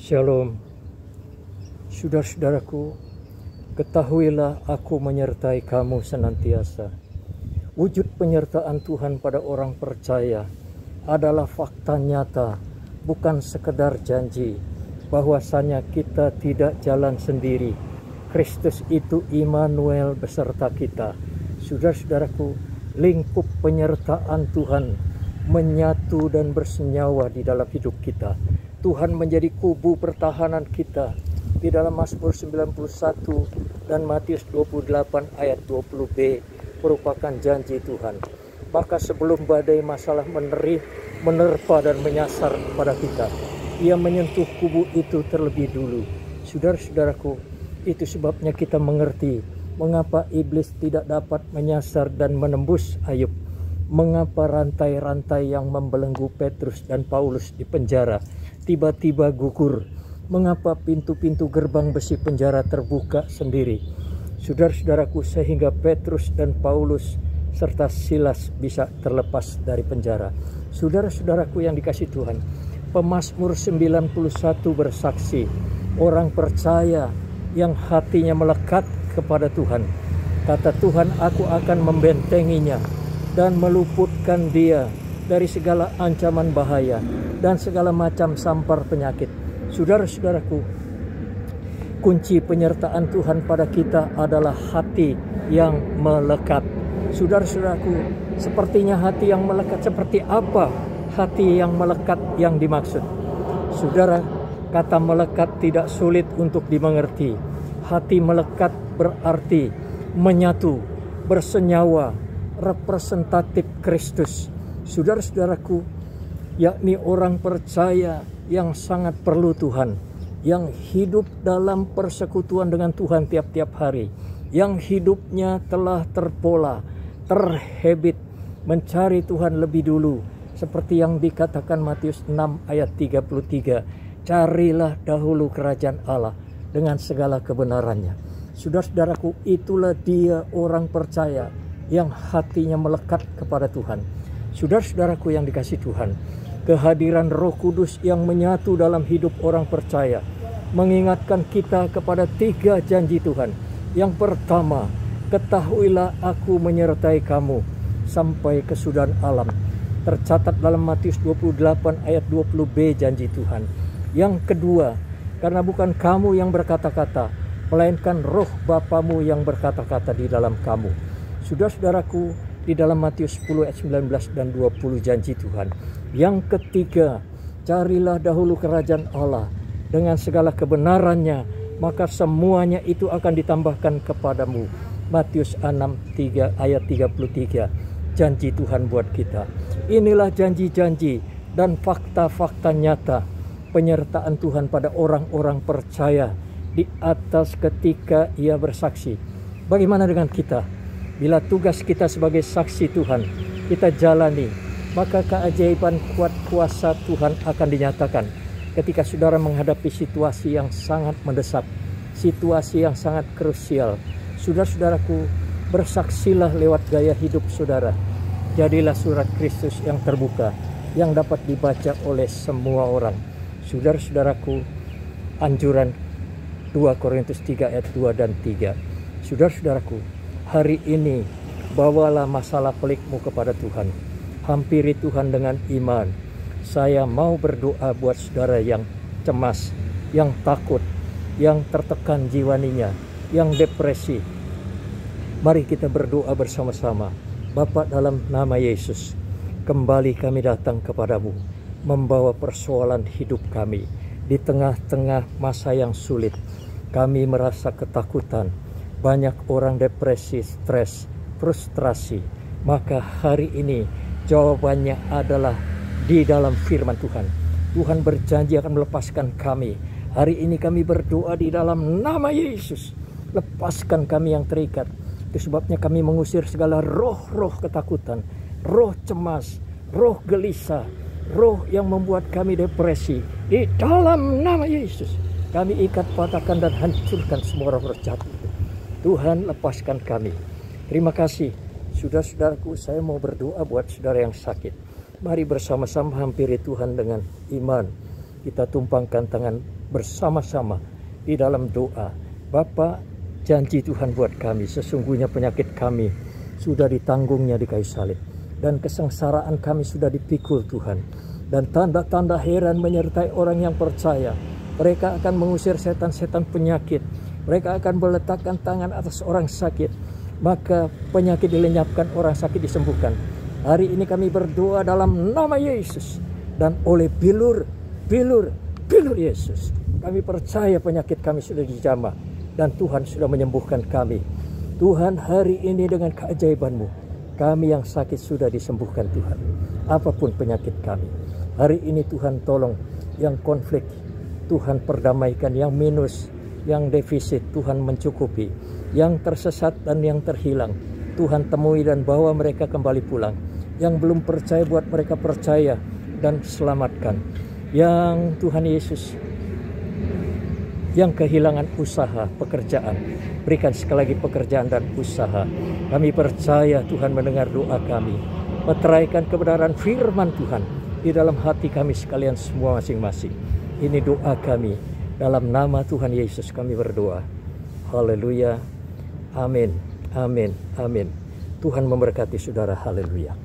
Shalom. Saudara-saudaraku, ketahuilah aku menyertai kamu senantiasa. Wujud penyertaan Tuhan pada orang percaya adalah fakta nyata, bukan sekedar janji, bahwasanya kita tidak jalan sendiri. Kristus itu Immanuel beserta kita. Saudara-saudaraku, lingkup penyertaan Tuhan menyatu dan bersenyawa di dalam hidup kita. Tuhan menjadi kubu pertahanan kita di dalam Mazmur 91 dan Matius 28 ayat 20b merupakan janji Tuhan. Maka sebelum badai masalah menerpa dan menyasar pada kita, Ia menyentuh kubu itu terlebih dulu. Saudara-saudaraku, itu sebabnya kita mengerti mengapa iblis tidak dapat menyasar dan menembus Ayub. Mengapa rantai-rantai yang membelenggu Petrus dan Paulus di penjara tiba-tiba gugur? Mengapa pintu-pintu gerbang besi penjara terbuka sendiri? Saudara-saudaraku, sehingga Petrus dan Paulus serta Silas bisa terlepas dari penjara. Saudara-saudaraku yang dikasihi Tuhan, Pemazmur 91 bersaksi, orang percaya yang hatinya melekat kepada Tuhan. Kata Tuhan, aku akan membentenginya dan meluputkan dia dari segala ancaman bahaya dan segala macam sampar penyakit. Saudara-saudaraku, kunci penyertaan Tuhan pada kita adalah hati yang melekat. Saudara-saudaraku, sepertinya hati yang melekat, seperti apa hati yang melekat yang dimaksud? Saudara, kata melekat tidak sulit untuk dimengerti. Hati melekat berarti menyatu, bersenyawa, representatif Kristus. Saudara-saudaraku, yakni orang percaya yang sangat perlu Tuhan, yang hidup dalam persekutuan dengan Tuhan tiap-tiap hari, yang hidupnya telah terpola, terhabit mencari Tuhan lebih dulu, seperti yang dikatakan Matius 6 ayat 33, carilah dahulu kerajaan Allah dengan segala kebenarannya. Saudara-saudaraku, itulah dia orang percaya yang hatinya melekat kepada Tuhan. Saudara-saudaraku yang dikasihi Tuhan, kehadiran Roh Kudus yang menyatu dalam hidup orang percaya mengingatkan kita kepada 3 janji Tuhan. Yang pertama, ketahuilah aku menyertai kamu sampai kesudahan alam. Tercatat dalam Matius 28 ayat 20b janji Tuhan. Yang kedua, karena bukan kamu yang berkata-kata, melainkan Roh Bapamu yang berkata-kata di dalam kamu. Saudara-saudaraku, di dalam Matius 10 ayat 19 dan 20 janji Tuhan. Yang ketiga, carilah dahulu kerajaan Allah dengan segala kebenarannya, maka semuanya itu akan ditambahkan kepadamu. Matius 6 ayat 33, janji Tuhan buat kita. Inilah janji-janji dan fakta-fakta nyata penyertaan Tuhan pada orang-orang percaya di atas ketika Ia bersaksi. Bagaimana dengan kita? Bila tugas kita sebagai saksi Tuhan kita jalani, maka keajaiban kuat kuasa Tuhan akan dinyatakan ketika saudara menghadapi situasi yang sangat mendesak, situasi yang sangat krusial. Saudara-saudaraku, bersaksilah lewat gaya hidup saudara. Jadilah surat Kristus yang terbuka, yang dapat dibaca oleh semua orang. Saudara-saudaraku, anjuran 2 Korintus 3 ayat 2 dan 3. Saudara-saudaraku, hari ini bawalah masalah pelikmu kepada Tuhan. Hampiri Tuhan dengan iman. Saya mau berdoa buat saudara yang cemas, yang takut, yang tertekan jiwaninya, yang depresi. Mari kita berdoa bersama-sama. Bapa, dalam nama Yesus, kembali kami datang kepadamu, membawa persoalan hidup kami. Di tengah-tengah masa yang sulit, kami merasa ketakutan. Banyak orang depresi, stres, frustrasi. Maka hari ini jawabannya adalah di dalam firman Tuhan. Tuhan berjanji akan melepaskan kami. Hari ini kami berdoa di dalam nama Yesus. Lepaskan kami yang terikat. Itu sebabnya kami mengusir segala roh-roh ketakutan, roh cemas, roh gelisah, roh yang membuat kami depresi. Di dalam nama Yesus kami ikat, patahkan dan hancurkan semua roh jahat. Tuhan, lepaskan kami. Terima kasih. Saudara-saudaraku, saya mau berdoa buat saudara yang sakit. Mari bersama-sama hampiri Tuhan dengan iman. Kita tumpangkan tangan bersama-sama di dalam doa. Bapa, janji Tuhan buat kami, sesungguhnya penyakit kami sudah ditanggungnya di kayu salib, dan kesengsaraan kami sudah dipikul Tuhan. Dan tanda-tanda heran menyertai orang yang percaya. Mereka akan mengusir setan-setan penyakit. Mereka akan meletakkan tangan atas orang sakit, maka penyakit dilenyapkan, orang sakit disembuhkan. Hari ini kami berdoa dalam nama Yesus, dan oleh bilur Yesus, kami percaya penyakit kami sudah dijamah, dan Tuhan sudah menyembuhkan kami. Tuhan, hari ini dengan keajaiban-Mu, kami yang sakit sudah disembuhkan Tuhan. Apapun penyakit kami, hari ini Tuhan tolong yang konflik, Tuhan perdamaikan, yang minus, yang defisit, Tuhan mencukupi, yang tersesat dan yang terhilang, Tuhan temui dan bawa mereka kembali pulang. Yang belum percaya, buat mereka percaya dan selamatkan. Yang Tuhan Yesus, yang kehilangan usaha, pekerjaan, berikan sekali lagi pekerjaan dan usaha. Kami percaya Tuhan mendengar doa kami. Meteraikan kebenaran firman Tuhan di dalam hati kami sekalian semua masing-masing. Ini doa kami, dalam nama Tuhan Yesus kami berdoa. Haleluya. Amin. Amin. Amin. Tuhan memberkati saudara. Haleluya.